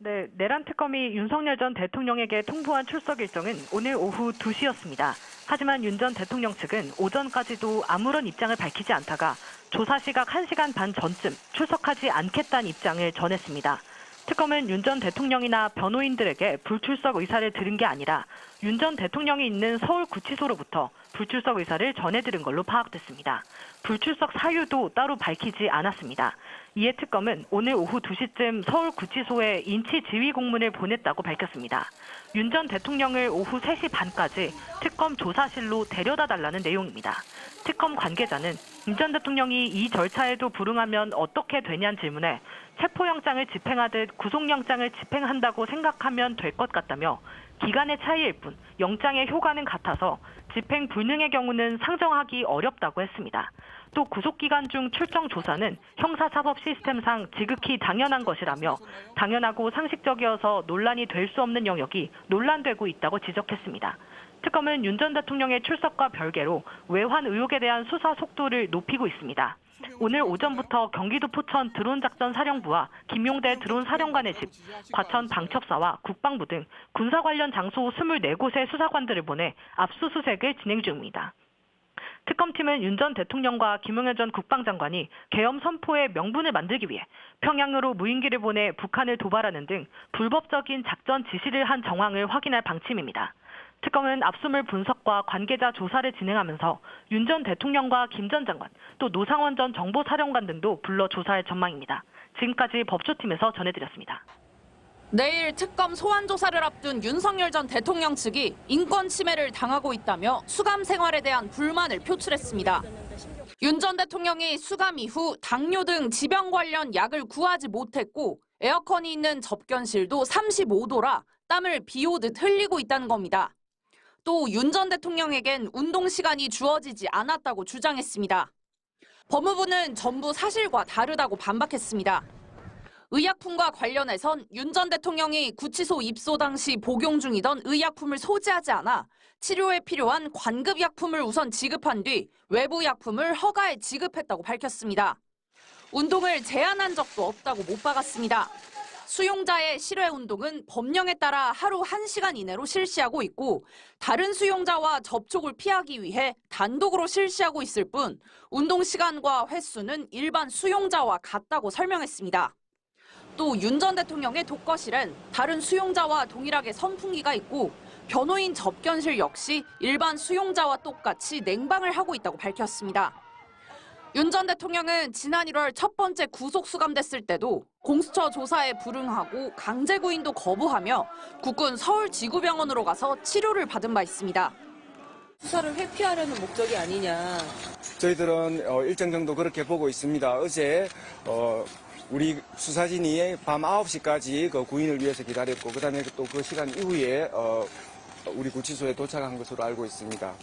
네, 내란 특검이 윤석열 전 대통령에게 통보한 출석 일정은 오늘 오후 2시였습니다. 하지만 윤 전 대통령 측은 오전까지도 아무런 입장을 밝히지 않다가 조사 시각 1시간 반 전쯤 출석하지 않겠다는 입장을 전했습니다. 특검은 윤 전 대통령이나 변호인들에게 불출석 의사를 들은 게 아니라 윤 전 대통령이 있는 서울구치소로부터 불출석 의사를 전해들은 걸로 파악됐습니다. 불출석 사유도 따로 밝히지 않았습니다. 이에 특검은 오늘 오후 2시쯤 서울구치소에 인치 지휘 공문을 보냈다고 밝혔습니다. 윤 전 대통령을 오후 3시 반까지 특검 조사실로 데려다 달라는 내용입니다. 특검 관계자는 윤 전 대통령이 이 절차에도 불응하면 어떻게 되냐는 질문에 체포영장을 집행하듯 구속영장을 집행한다고 생각하면 될 것 같다며 기간의 차이일 뿐 영장의 효과는 같아서 집행 불능의 경우는 상정하기 어렵다고 했습니다. 또 구속기간 중 출정 조사는 형사사법 시스템상 지극히 당연한 것이라며 당연하고 상식적이어서 논란이 될 수 없는 영역이 논란되고 있다고 지적했습니다. 특검은 윤 전 대통령의 출석과 별개로 외환 의혹에 대한 수사 속도를 높이고 있습니다. 오늘 오전부터 경기도 포천 드론작전사령부와 김용대 드론사령관의 집, 과천 방첩사와 국방부 등 군사 관련 장소 24곳의 수사관들을 보내 압수수색을 진행 중입니다. 특검팀은 윤 전 대통령과 김용현 전 국방장관이 계엄 선포의 명분을 만들기 위해 평양으로 무인기를 보내 북한을 도발하는 등 불법적인 작전 지시를 한 정황을 확인할 방침입니다. 특검은 압수물 분석과 관계자 조사를 진행하면서 윤 전 대통령과 김 전 장관, 또 노상원 전 정보사령관 등도 불러 조사할 전망입니다. 지금까지 법조팀에서 전해드렸습니다. 내일 특검 소환 조사를 앞둔 윤석열 전 대통령 측이 인권 침해를 당하고 있다며 수감 생활에 대한 불만을 표출했습니다. 윤 전 대통령이 수감 이후 당뇨 등 지병 관련 약을 구하지 못했고 에어컨이 있는 접견실도 35도라 땀을 비오듯 흘리고 있다는 겁니다. 또 윤 전 대통령에겐 운동 시간이 주어지지 않았다고 주장했습니다. 법무부는 전부 사실과 다르다고 반박했습니다. 의약품과 관련해선 윤 전 대통령이 구치소 입소 당시 복용 중이던 의약품을 소지하지 않아 치료에 필요한 관급약품을 우선 지급한 뒤 외부 약품을 허가해 지급했다고 밝혔습니다. 운동을 제한한 적도 없다고 못 박았습니다. 수용자의 실외 운동은 법령에 따라 하루 1시간 이내로 실시하고 있고 다른 수용자와 접촉을 피하기 위해 단독으로 실시하고 있을 뿐 운동 시간과 횟수는 일반 수용자와 같다고 설명했습니다. 또 윤 전 대통령의 독거실엔 다른 수용자와 동일하게 선풍기가 있고 변호인 접견실 역시 일반 수용자와 똑같이 냉방을 하고 있다고 밝혔습니다. 윤 전 대통령은 지난 1월 첫 번째 구속 수감됐을 때도 공수처 조사에 불응하고 강제 구인도 거부하며 국군 서울지구병원으로 가서 치료를 받은 바 있습니다. 수사를 회피하려는 목적이 아니냐. 저희들은 일정 정도 그렇게 보고 있습니다. 어제 우리 수사진이 밤 9시까지 그 구인을 위해서 기다렸고 그다음에 또 그 시간 이후에 우리 구치소에 도착한 것으로 알고 있습니다.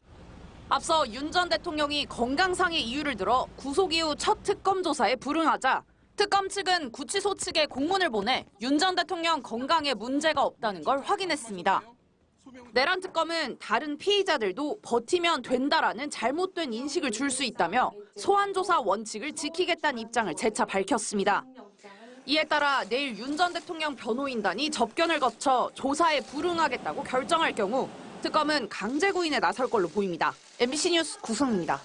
앞서 윤 전 대통령이 건강상의 이유를 들어 구속 이후 첫 특검 조사에 불응하자 특검 측은 구치소 측에 공문을 보내 윤 전 대통령 건강에 문제가 없다는 걸 확인했습니다. 내란 특검은 다른 피의자들도 버티면 된다라는 잘못된 인식을 줄 수 있다며 소환 조사 원칙을 지키겠다는 입장을 재차 밝혔습니다. 이에 따라 내일 윤 전 대통령 변호인단이 접견을 거쳐 조사에 불응하겠다고 결정할 경우 특검은 강제 구인에 나설 걸로 보입니다. MBC 뉴스 구승입니다.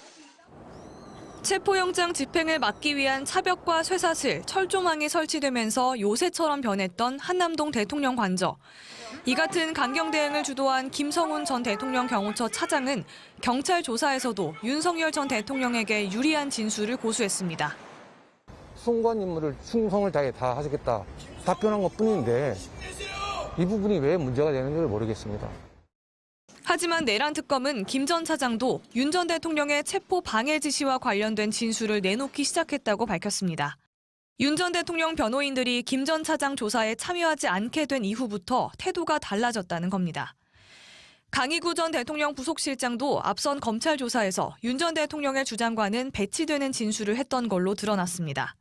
체포영장 집행을 막기 위한 차벽과 쇠사슬, 철조망이 설치되면서 요새처럼 변했던 한남동 대통령 관저. 이 같은 강경 대응을 주도한 김성훈 전 대통령 경호처 차장은 경찰 조사에서도 윤석열 전 대통령에게 유리한 진술을 고수했습니다. 순간 임무를 충성을 다해 다 하시겠다 답변한 것뿐인데 이 부분이 왜 문제가 되는지 모르겠습니다. 하지만 내란 특검은 김 전 차장도 윤 전 대통령의 체포 방해 지시와 관련된 진술을 내놓기 시작했다고 밝혔습니다. 윤 전 대통령 변호인들이 김 전 차장 조사에 참여하지 않게 된 이후부터 태도가 달라졌다는 겁니다. 강희구 전 대통령 부속실장도 앞선 검찰 조사에서 윤 전 대통령의 주장과는 배치되는 진술을 했던 걸로 드러났습니다.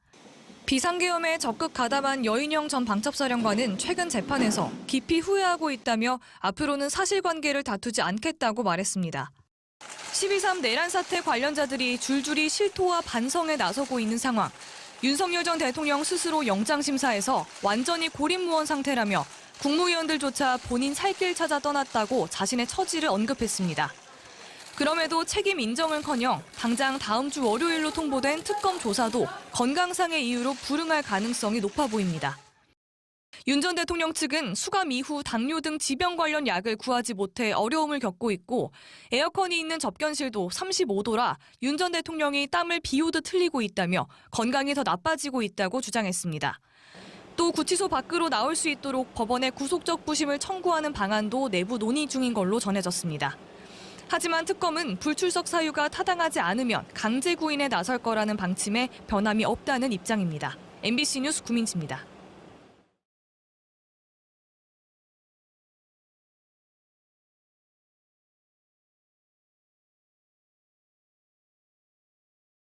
비상계엄에 적극 가담한 여인영 전 방첩사령관은 최근 재판에서 깊이 후회하고 있다며 앞으로는 사실관계를 다투지 않겠다고 말했습니다. 12.3 내란 사태 관련자들이 줄줄이 실토와 반성에 나서고 있는 상황. 윤석열 전 대통령 스스로 영장심사에서 완전히 고립무원 상태라며 국무위원들조차 본인 살 길 찾아 떠났다고 자신의 처지를 언급했습니다. 그럼에도 책임 인정은커녕 당장 다음 주 월요일로 통보된 특검 조사도 건강상의 이유로 불응할 가능성이 높아 보입니다. 윤 전 대통령 측은 수감 이후 당뇨 등 지병 관련 약을 구하지 못해 어려움을 겪고 있고 에어컨이 있는 접견실도 35도라 윤 전 대통령이 땀을 비오듯 흘리고 있다며 건강이 더 나빠지고 있다고 주장했습니다. 또 구치소 밖으로 나올 수 있도록 법원에 구속적 부심을 청구하는 방안도 내부 논의 중인 걸로 전해졌습니다. 하지만 특검은 불출석 사유가 타당하지 않으면 강제 구인에 나설 거라는 방침에 변함이 없다는 입장입니다. MBC 뉴스 구민지입니다.